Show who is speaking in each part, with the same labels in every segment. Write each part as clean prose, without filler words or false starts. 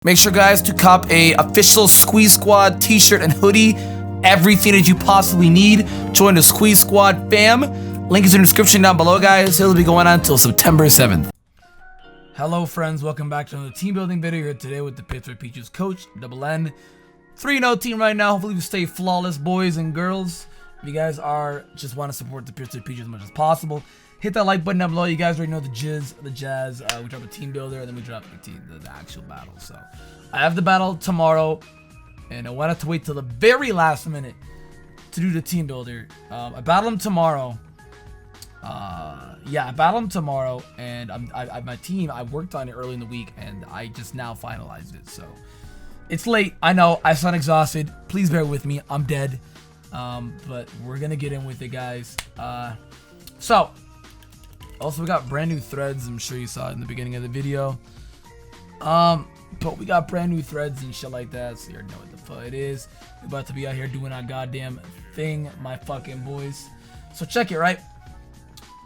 Speaker 1: Make sure, guys, to cop a official SQUEE Squad t-shirt and hoodie. Everything that you possibly need. Join the SQUEE Squad fam. Link is in the description down below, guys. It'll be going on until September 7th. Hello, friends. Welcome back to another team building video here today with the Pittsburgh Pichus coach, Double N. 3-0 team right now. Hopefully we stay flawless, boys and girls. If you guys just want to support the Pittsburgh Pichus as much as possible, hit that like button down below. You guys already know the jazz. We drop a team builder and then we drop the actual battle. So I have the battle tomorrow, and I wanted to wait till the very last minute to do the team builder. I battle him tomorrow. I battle him tomorrow, and my team, I worked on it early in the week, and I just now finalized it. So it's late. I know I sound exhausted. Please bear with me. I'm dead. But we're gonna get in with it, guys. So also we got brand new threads. I'm sure you saw it in the beginning of the video. But we got brand new threads and shit like that, so you already know what the fuck it is. We're about to be out here doing our goddamn thing, my fucking boys. So check it, right?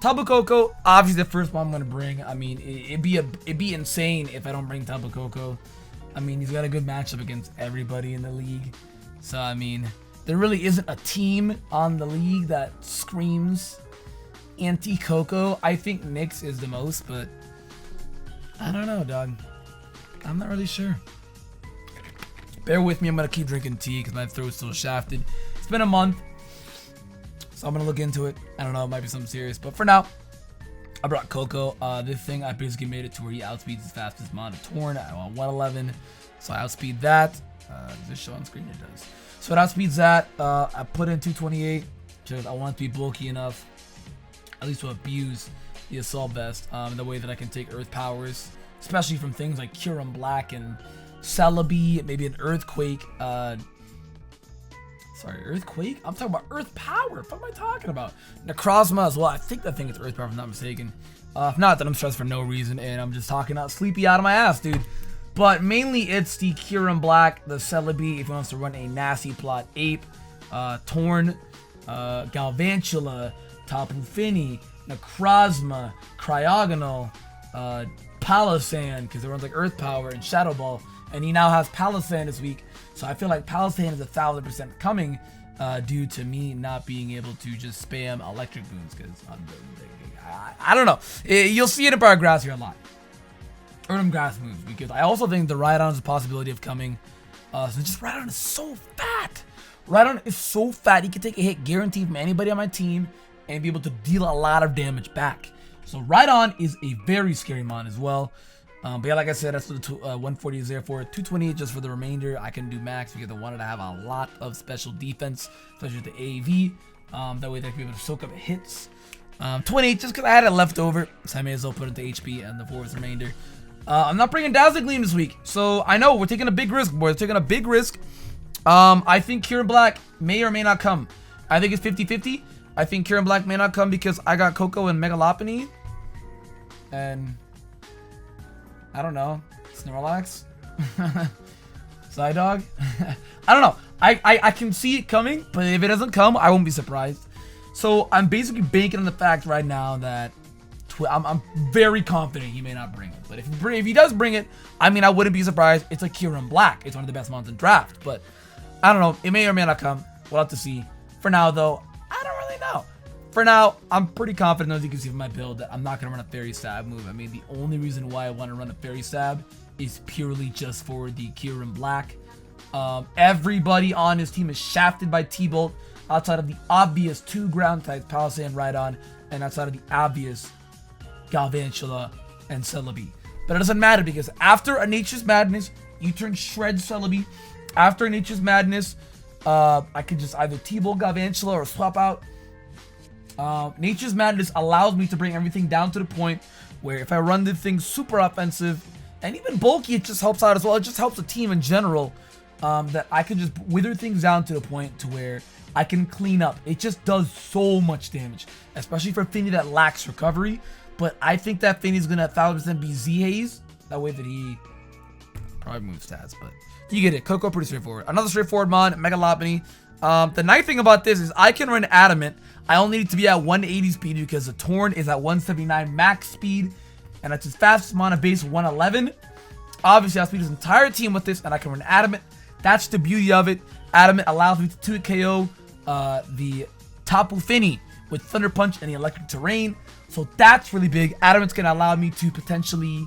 Speaker 1: Tapu Koko, obviously the first one I'm gonna bring. I mean, it'd be insane if I don't bring Tapu Koko. I mean, he's got a good matchup against everybody in the league. So I mean, there really isn't a team on the league that screams anti-Koko. I think Nyx is the most, but I don't know, dog. I'm not really sure. Bear with me. I'm gonna keep drinking tea because my throat's still shafted. It's been a month, so I'm gonna look into it. I don't know, it might be something serious, but for now, I brought Koko. This thing, I basically made it to where he outspeeds his fastest mon of Torn at 111, so I outspeed that. Does this show on screen? It does. So it outspeeds that. I put in 228 because I want it to be bulky enough, at least to abuse the assault vest in the way that I can take earth powers, especially from things like Kyurem Black and Celebi, maybe an Earthquake. Earthquake? I'm talking about Earth Power. What am I talking about? Necrozma as well. I think that thing is Earth Power if I'm not mistaken. If not, then I'm stressed for no reason and I'm just talking out sleepy out of my ass, dude. But mainly it's the Kyurem Black, the Celebi, if he wants to run a nasty plot Ape, Torn, Galvantula, Tapu Koko, Necrozma, Cryogonal, Palossand, because it runs like Earth Power, and Shadow Ball, and he now has Palossand this week, so I feel like Palossand is 1000% coming due to me not being able to just spam electric boons, because I don't know. You'll see it in Power Grass here a lot. Earth Grass moves, because I also think the Rhydon is a possibility of coming. So just Rhydon is so fat. Rhydon is so fat, he can take a hit guaranteed from anybody on my team and be able to deal a lot of damage back. So Rhydon is a very scary mon as well. But yeah, like I said, that's what the 140 is there for. 228 just for the remainder. I can do max because I wanted to have a lot of special defense, especially with the AV. That way they can be able to soak up hits. 28 just because I had it left over, so I may as well put it to HP and the 4th remainder. I'm not bringing Dazzling Gleam this week, so I know we're taking a big risk, boys. We're taking a big risk. I think Kyurem Black may or may not come. I think it's 50-50. I think Kyurem Black may not come because I got Koko and Mega Lopunny. And I don't know, Snorlax? Psydog? I don't know. I can see it coming, but if it doesn't come, I won't be surprised. So I'm basically banking on the fact right now that I'm very confident he may not bring it. But if he does bring it, I mean, I wouldn't be surprised. It's a Kyurem Black. It's one of the best mons in draft. But I don't know. It may or may not come. We'll have to see. For now, though, I don't really know. For now, I'm pretty confident, as you can see from my build, that I'm not going to run a Fairy Stab move. I mean, the only reason why I want to run a Fairy Stab is purely just for the Kyurem Black. Everybody on his team is shafted by T-Bolt outside of the obvious 2 ground types, Palossand, Rhydon, and outside of the obvious Galvantula and Celebi. But it doesn't matter because after a Nature's Madness, you turn Shred Celebi. After a Nature's Madness, I could just either T-Bolt Galvantula or swap out. Nature's Madness allows me to bring everything down to the point where if I run the thing super offensive and even bulky, it just helps out as well. It just helps the team in general, that I can just wither things down to the point to where I can clean up. It just does so much damage, especially for Finny that lacks recovery. But I think that Finny's gonna 1000% be Z-Haze. That way that he probably moves stats, but you get it. Koko, pretty straightforward. Another straightforward mon, Mega Lopunny. The nice thing about this is I can run Adamant. I only need to be at 180 speed because the Torn is at 179 max speed, and that's his fastest mon of base 111. obviously outspeed his entire team with this, and I can run Adamant. That's the beauty of it. Adamant allows me to 2-KO the Tapu Koko with Thunder Punch and the Electric Terrain. So that's really big. Adamant's going to allow me to potentially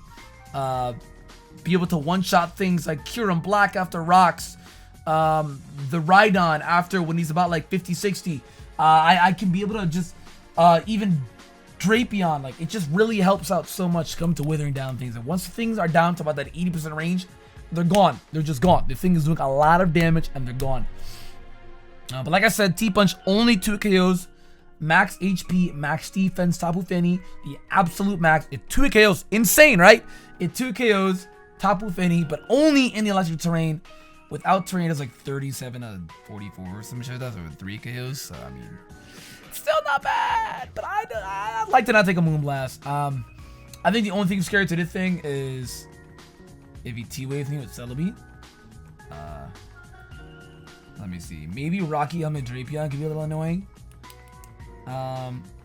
Speaker 1: be able to one-shot things like Cure him Black after Rocks. The Rhydon after when he's about like 50-60. I can be able to just even Drapion. Like, it just really helps out so much to come to withering down things. And once things are down to about that 80% range, they're gone. They're just gone. The thing is doing a lot of damage and they're gone. But like I said, T-Punch only 2 KOs. Max HP, max defense, Tapu Koko, the absolute max. It 2 KOs. Insane, right? It 2 KOs Tapu Koko, but only in the electric terrain. Without terrain, it's like 37 out of 44 or some shit. That's over 3 KOs. So, I mean, still not bad. But I'd like to not take a Moonblast. I think the only thing scary to this thing is if he T-Waves me with Celebi. Let me see. Maybe Rocky Helmet Drapion could be a little annoying.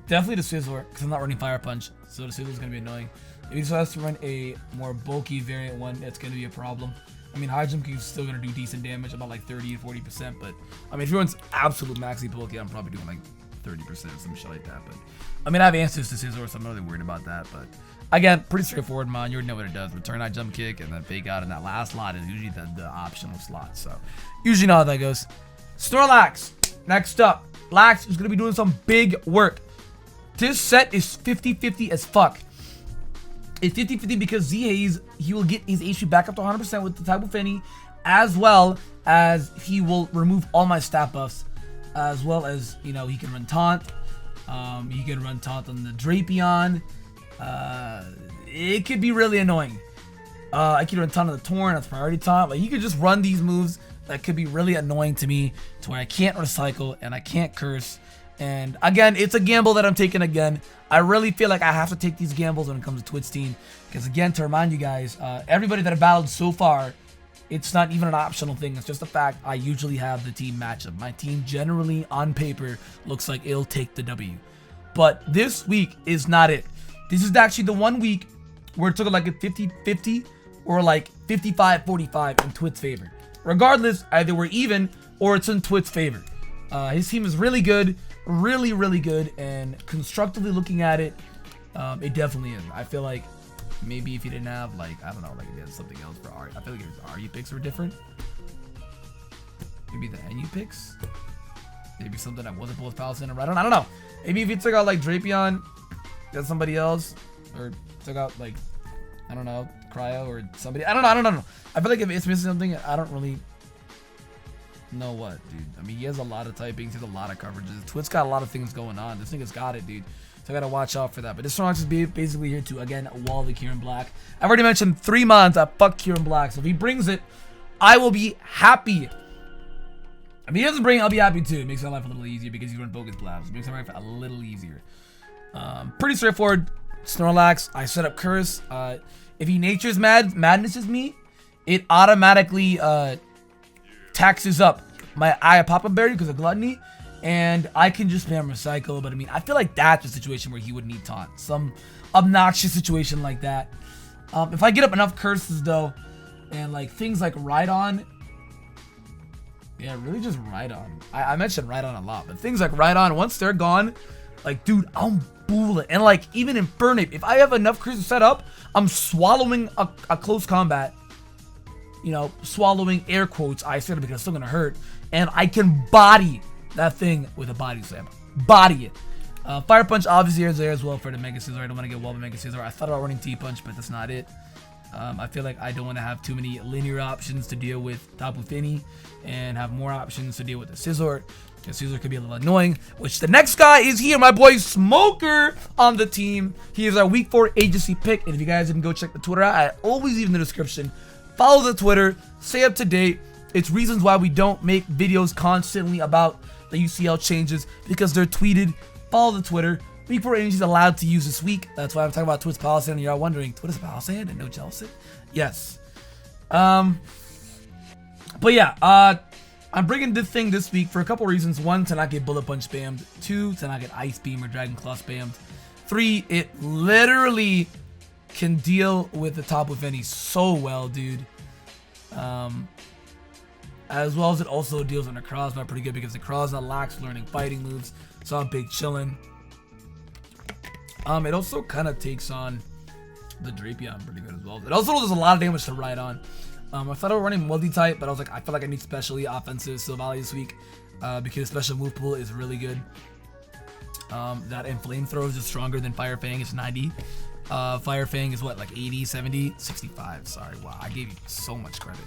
Speaker 1: Definitely the Sizzler, because I'm not running Fire Punch. So the Sizzler's going to be annoying. If he just has to run a more bulky variant one, it's going to be a problem. I mean, High Jump is still going to do decent damage, about like 30 to 40%. But, I mean, if he runs absolute maxi bulky, I'm probably doing like 30% or some shit like that. But, I mean, I have answers to Sizzler, so I'm not really worried about that. But, again, pretty straightforward, man. You already know what it does. Return High Jump Kick, and then Fake Out in that last slot is usually the optional slot. So, usually know how that goes. Snorlax, next up. Lax is going to be doing some big work. This set is 50-50 as fuck. It's 50-50 because Z-Haze, he will get his HP back up to 100% with the Tapu Koko, as well as he will remove all my stat buffs, as well as, you know, he can run Taunt. He can run Taunt on the Drapion. It could be really annoying. I could run Taunt on the Torn, that's priority Taunt. Like, he could just run these moves that could be really annoying to me, to where I can't recycle and I can't curse. And again, it's a gamble that I'm taking again. I really feel like I have to take these gambles when it comes to Twitch team. Because again, to remind you guys, everybody that I've battled so far, it's not even an optional thing. It's just a fact. I usually have the team matchup. My team generally, on paper, looks like it'll take the W. But this week is not it. This is actually the 1 week where it took like a 50-50 or like 55-45 in Twit's favor. Regardless, either we're even or it's in Twit's favor. His team is really good. Really, really good. And constructively looking at it, it definitely is. I feel like maybe if he didn't have, like, I don't know, like if he had something else for Ari. I feel like if his Ari picks were different. Maybe the NU picks. Maybe something that wasn't both Palace and Rhydon. I don't know. Maybe if he took out like Drapion, got somebody else, or took out like, I don't know, Cryo or somebody. I don't know. I feel like if it's missing something, I don't really know what, dude. I mean, he has a lot of typings, he has a lot of coverages. Twit's got a lot of things going on. This nigga's got it, dude. So I gotta watch out for that. But this Snorlax is basically here to, again, wall the Kieran Black. I've already mentioned 3 mons that fuck Kieran Black. So if he brings it, I will be happy. I mean, he doesn't bring it, I'll be happy too. It makes my life a little easier because he's running Focus Blast. It makes my life a little easier. Pretty straightforward. Snorlax, I set up Curse. If he Nature's Madnesses me, it automatically taxes up my Aya Papa Berry because of Gluttony, and I can just spam Recycle. But I mean, I feel like that's a situation where he would need Taunt. Some obnoxious situation like that. If I get up enough Curses though, and like things like Rhydon, yeah, really just Rhydon. I mentioned Rhydon a lot, but things like Rhydon, once they're gone, like, dude, I'm bullet. And like, even Infernape, if I have enough Curses set up, I'm swallowing a close combat. You know, swallowing air quotes, I said it because it's still gonna hurt. And I can body that thing with a body slam. Body it. Fire Punch obviously is there as well for the Mega Scizor. I don't want to get walled by Mega Scizor. I thought about running T-Punch, but that's not it. I feel like I don't want to have too many linear options to deal with Tapu Koko and have more options to deal with the Scizor. The Scizor could be a little annoying, which the next guy is here, my boy Smoker on the team. He is our Week 4 agency pick, and if you guys didn't go check the Twitter out, I always leave in the description. Follow the Twitter, stay up to date. It's reasons why we don't make videos constantly about the UCL changes, because they're tweeted. Follow the Twitter. Week 4 agency is allowed to use this week. That's why I'm talking about Twit's policy, and you're all wondering, Twit's policy and no jealousy? Yes. But yeah, I'm bringing this thing this week for a couple reasons. 1, to not get Bullet Punch spammed. 2, to not get Ice Beam or Dragon Claw spammed. 3, it literally can deal with the Tapu Koko so well, dude. As well as it also deals with Necrozma pretty good because Necrozma lacks learning fighting moves, so I'm big chillin'. It also kind of takes on the Drapion pretty good as well. It also does a lot of damage to Rhydon. I thought I was running multi-type, but I was like, I feel like I need specially offensive Silvally this week because special move pool is really good. That and Flamethrower is just stronger than Fire Fang. It's 90. Fire Fang is what, like 80, 70, 65. Sorry, wow, I gave you so much credit.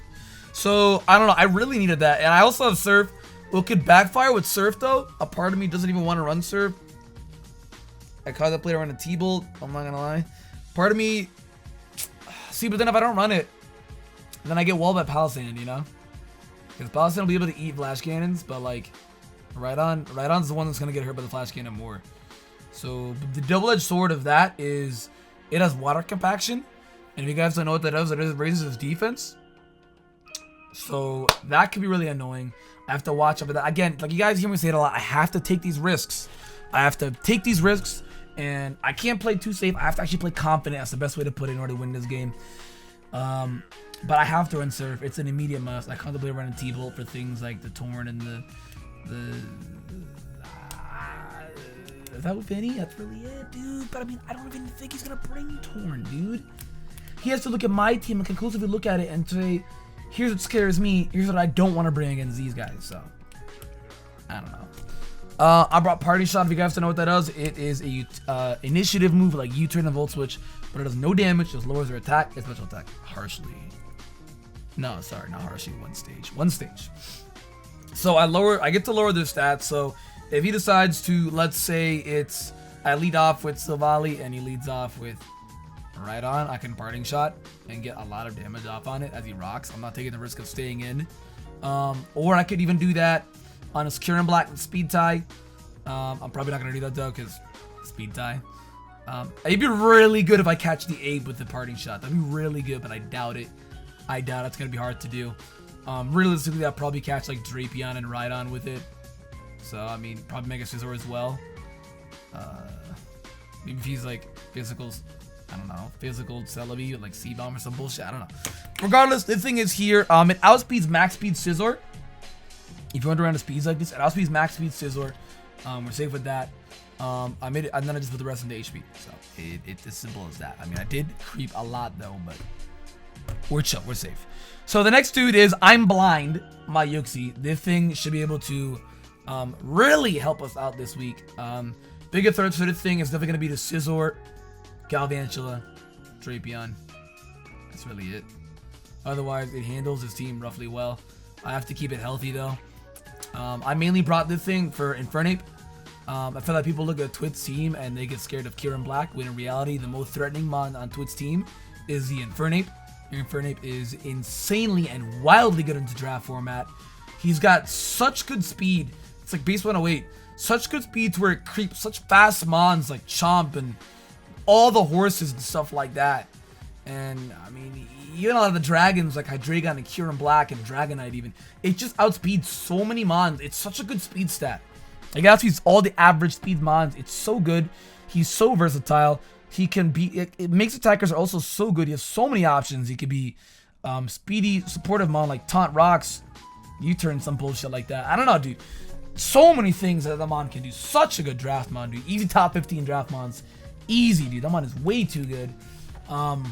Speaker 1: So, I don't know, I really needed that. And I also have Surf. Well, it could backfire with Surf, though. A part of me doesn't even want to run Surf. I caught that player on a T-Bolt, I'm not gonna lie. Part of me... See, but then if I don't run it, then I get walled by Palisand, you know? Because Palisand will be able to eat Flash Cannons, but, like, Rhydon's the one that's gonna get hurt by the Flash Cannon more. So, the double-edged sword of that is... It has Water Compaction. And if you guys don't know what that does, it raises its defense. So that could be really annoying. I have to watch out for that. Again, like you guys hear me say it a lot, I have to take these risks. I have to take these risks, and I can't play too safe. I have to actually play confident. That's the best way to put it in order to win this game. But I have to run Surf. It's an immediate must. I contemplate running T-Bolt for things like the Torn and is that Victini? That's really it, dude. But I mean, I don't even think he's gonna bring Torn, dude. He has to look at my team and conclusively look at it and say, here's what scares me. Here's what I don't want to bring against these guys. So, I don't know. I brought Party Shot. If you guys don't know what that does, it is a initiative move like U-turn and Volt Switch, but it does no damage. Just lowers their attack and special attack harshly. No, sorry, not harshly. One stage. So I get to lower their stats. So if he decides to, let's say I lead off with Silvally and he leads off with Rhydon, I can Parting Shot and get a lot of damage off on it as he rocks. I'm not taking the risk of staying in. Or I could even do that on a Secure and Black with Speed Tie. I'm probably not going to do that though because Speed Tie. It'd be really good if I catch the Ape with the Parting Shot. That'd be really good, but I doubt it. I doubt it's going to be hard to do. Realistically, I'll probably catch like Drapion and Rhydon with it. So, I mean, probably Mega Scizor as well. Maybe if he's like physicals. I don't know, physical Celebi, like C-Bomb or some bullshit, I don't know. Regardless, the thing is here, it outspeeds max speed Scizor. If you want to run the speeds like this, it outspeeds max speed Scizor. We're safe with that. I made it, and then I just put the rest into HP. So, it's as simple as that. I mean, I did creep a lot though, but we're chill, we're safe. So, the next dude is I'm Blind, my Uxie. This thing should be able to really help us out this week. Bigger threats for this thing is definitely going to be the Scizor, Galvantula, Drapion. That's really it. Otherwise, it handles his team roughly well. I have to keep it healthy though. I mainly brought this thing for Infernape. I feel like people look at Twit's team and they get scared of Kieran Black, when in reality, the most threatening mon on Twit's team is the Infernape. Infernape is insanely and wildly good into draft format. He's got such good speed. It's like base 108. Such good speed to where it creeps such fast mons like Chomp and all the horses and stuff like that. And I mean, even a lot of the dragons like Hydreigon and Kieran Black and Dragonite even, it just outspeeds so many mons. It's such a good speed stat. Like it outspeeds all the average speed mons. It's so good. He's so versatile. He can be, it makes attackers are also so good. He has so many options. He could be speedy, supportive mon like Taunt Rocks, U-turn, some bullshit like that. I don't know, dude. So many things that the mon can do. Such a good draft mon, dude. Easy top 15 draft mons. Easy, dude. That mon is way too good. No,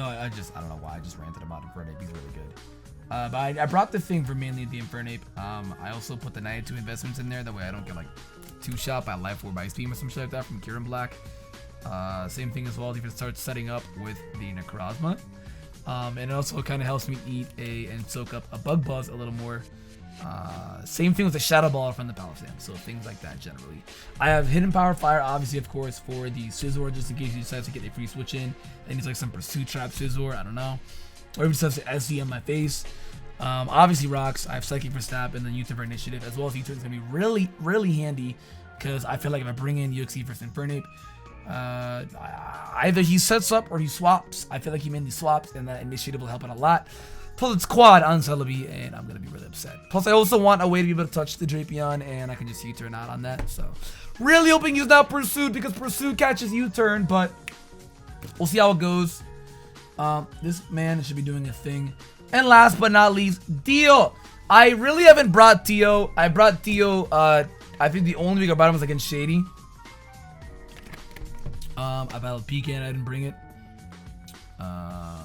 Speaker 1: I don't know why I just ranted about Infernape. He's really good. But I brought the thing for mainly the Infernape. I also put the 92 investments in there. That way I don't get like 2-shot by Life or by Ice Beam or some shit like that from Kieran Black. Same thing as well if it starts setting up with the Necrozma. And it also kind of helps me eat and soak up a Bug Buzz a little more. Same thing with the Shadow Ball from the Palisand, so things like that generally. I have Hidden Power Fire, obviously, of course, for the Scizor, just in case he decides to get a free switch in. And he's like some Pursuit Trap Scizor, I don't know. Or if he decides to SC on my face. Obviously, Rocks, I have Psychic for Snap and then U-turn for Initiative, as well as U-turn is going to be really, really handy. Because I feel like if I bring in Uxie versus Infernape, either he sets up or he swaps. I feel like he mainly swaps, and that Initiative will help out a lot. Plus, it's quad on Celebi, and I'm going to be really upset. Plus, I also want a way to be able to touch the Drapion, and I can just U-turn out on that. So, really hoping he's not Pursued, because Pursued catches U-turn, but We'll see how it goes. This man should be doing a thing. And last but not least, Dio. I really haven't brought Dio. I brought Dio, I think the only week I brought him was against Shady. I battled PK and I didn't bring it. I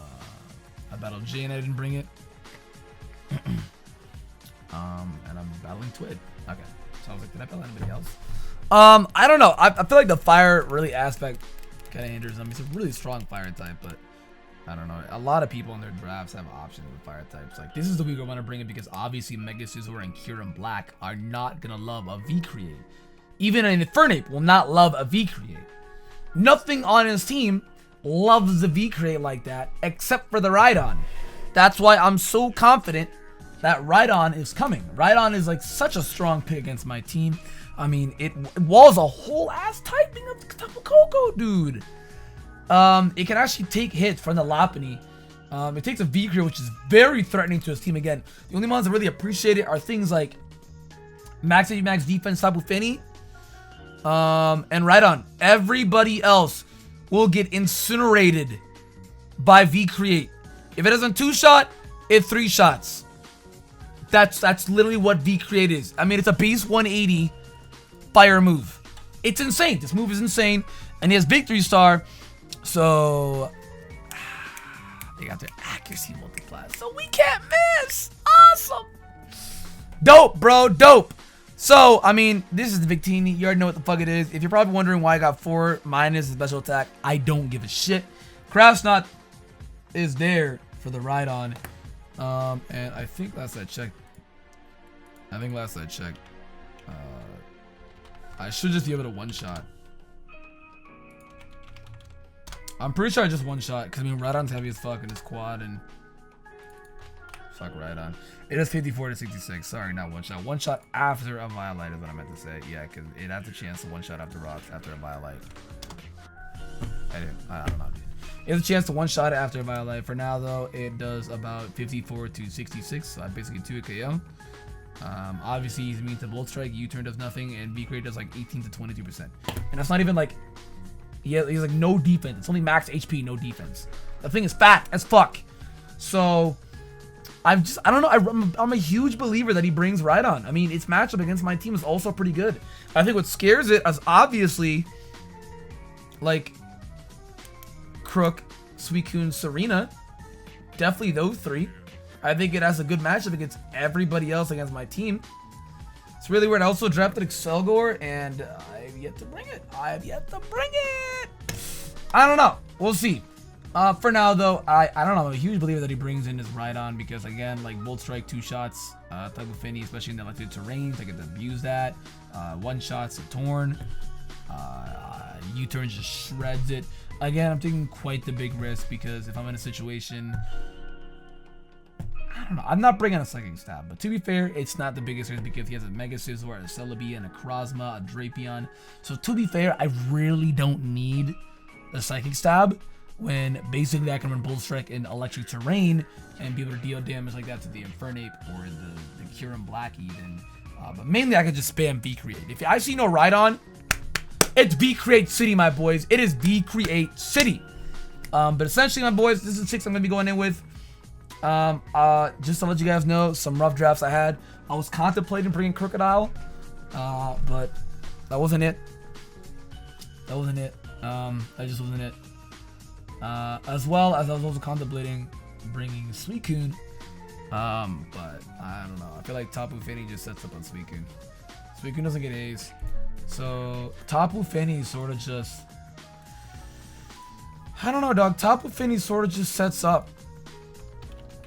Speaker 1: battled Jay and I didn't bring it. And I'm battling Twid. Okay. So I was like, did I battle anybody else? I don't know. I feel like the fire really aspect kind of hinders him. He's a really strong fire type, but I don't know. A lot of people in their drafts have options with fire types. Like, this is the week I want to bring it because obviously Mega Scizor and Kyurem Black are not going to love a V-Create. Even an Infernape will not love a V-Create. Nothing on his team loves the V-Create like that except for the Rhydon. That's why I'm so confident that Rhydon is coming. Rhydon is like such a strong pick against my team. I mean, it walls a whole ass typing of Tapu Koko, dude. It can actually take hits from the Lopunny. It takes a V-Create, which is very threatening to his team. Again, the only ones that really appreciate it are things like Max HP Max Defense Tapu Fini, and Rhydon. Everybody else will get incinerated by V-Create. If it doesn't 2-shot, it's 3 shots. That's literally what V-Create is. I mean, it's a base 180 fire move. It's insane. This move is insane. And he has Victory Star. So they got their accuracy multiplier. So we can't miss. Awesome. Dope, bro. Dope. So, I mean, this is the Victini. You already know what the fuck it is. If you're probably wondering why I got 4 minus special attack, I don't give a shit. Craftsnot is there for the Rhydon. And I think last I checked, I should just be able to one-shot. I'm pretty sure I just one-shot, because I mean, Rhydon's heavy as fuck in his quad, and fuck Rhydon. It is 54 to 66. Sorry, not one-shot. One-shot after a Violite is what I meant to say. Yeah, because it has a chance to one-shot after rocks after a Violite. I don't know, dude. It has a chance to one-shot it after a Violite. For now, though, it does about 54 to 66, so I basically 2 a KO. Obviously, he's immune to Bolt Strike, U-turn does nothing, and V-Create does like 18 to 22%. And that's not even like, he's like no defense. It's only max HP, no defense. The thing is fat as fuck. So, I don't know, I'm a huge believer that he brings Rhydon. I mean, its matchup against my team is also pretty good. I think what scares it is obviously, like, Crook, Suicune, Serena. Definitely those 3. I think it has a good matchup against everybody else against my team. It's really weird. I also drafted Excelgor, and I have yet to bring it. I don't know. We'll see. For now, though, I don't know. I'm a huge believer that he brings in his Rhydon because, again, like Bolt Strike, 2 shots, Tapu Fini, especially in the electric terrains, I get to abuse that. 1 shots to Torn. U-turn just shreds it. Again, I'm taking quite the big risk because if I'm in a situation, I don't know. I'm not bringing a Psychic Stab, but to be fair, it's not the biggest risk because he has a Mega Scizor, a Celebi, and a Necrozma, a Drapion. So to be fair, I really don't need a Psychic Stab when basically I can run Bull Strike in electric terrain and be able to deal damage like that to the Infernape or the Kyurem Black even. But mainly I could just spam V-Create. If I see no Rhydon, it's V-Create City, my boys. It is V-Create City. But essentially, my boys, this is the 6 I'm going to be going in with. Just to let you guys know, some rough drafts I had. I was contemplating bringing Crocodile, but that wasn't it. That just wasn't it. As well as I was also contemplating bringing Suicune. But I don't know. I feel like Tapu Fini just sets up on Suicune. Suicune doesn't get A's. So Tapu Fini sort of just, I don't know, dog. Tapu Fini sort of just sets up.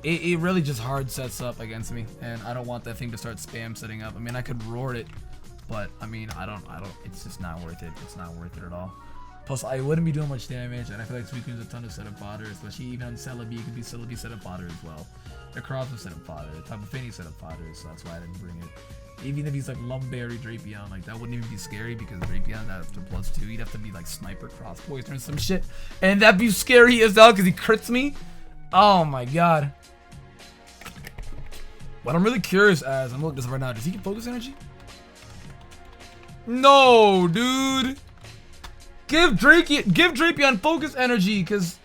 Speaker 1: It really just hard sets up against me, and I don't want that thing to start spam setting up. I mean, I could roar it, but I mean, I don't. It's just not worth it. It's not worth it at all. Plus, I wouldn't be doing much damage, and I feel like Suicune's a ton of setup fodder, especially even on Celebi. It could be Celebi setup fodder as well. The Necrozma setup fodder, Tapu Fini setup fodder, so that's why I didn't bring it. Even if he's like Lumberry Drapion, like that wouldn't even be scary because Drapion after +2, he'd have to be like Sniper Cross Poison or some shit, and that'd be scary as hell because he crits me. Oh my god. What I'm really curious as I'm looking at this right now, does he get Focus Energy? No, dude. Give Drapion focus energy, because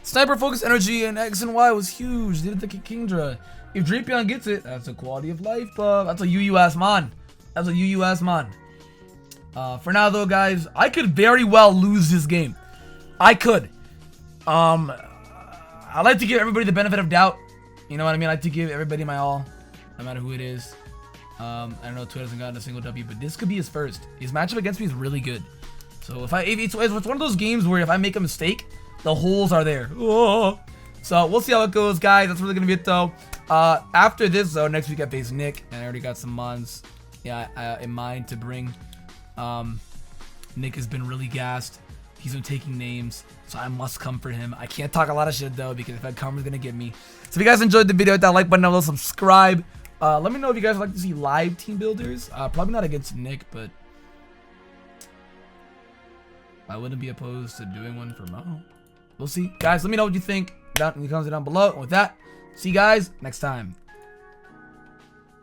Speaker 1: Sniper focus energy in X and Y was huge. Did the Kingdra. If Drapion gets it, that's a quality of life buff. That's a UUS mon. That's a UUS mon. For now though, guys, I could very well lose this game. I could. I like to give everybody the benefit of doubt. You know what I mean? I like to give everybody my all, no matter who it is. I don't know, Twitter hasn't gotten a single W, but this could be his first. His matchup against me is really good. So if it's one of those games where if I make a mistake, the holes are there. Oh. So we'll see how it goes, guys. That's really gonna be it though. After this though, next week I face Nick, and I already got some mons, in mind to bring. Nick has been really gassed. He's been taking names, so I must come for him. I can't talk a lot of shit though, because if I come, he's gonna get me. So if you guys enjoyed the video, hit that like button down below, subscribe. Let me know if you guys would like to see live team builders. Probably not against Nick, but I wouldn't be opposed to doing one for Mo. We'll see. Guys, let me know what you think down in the comments down below. And with that, see you guys next time.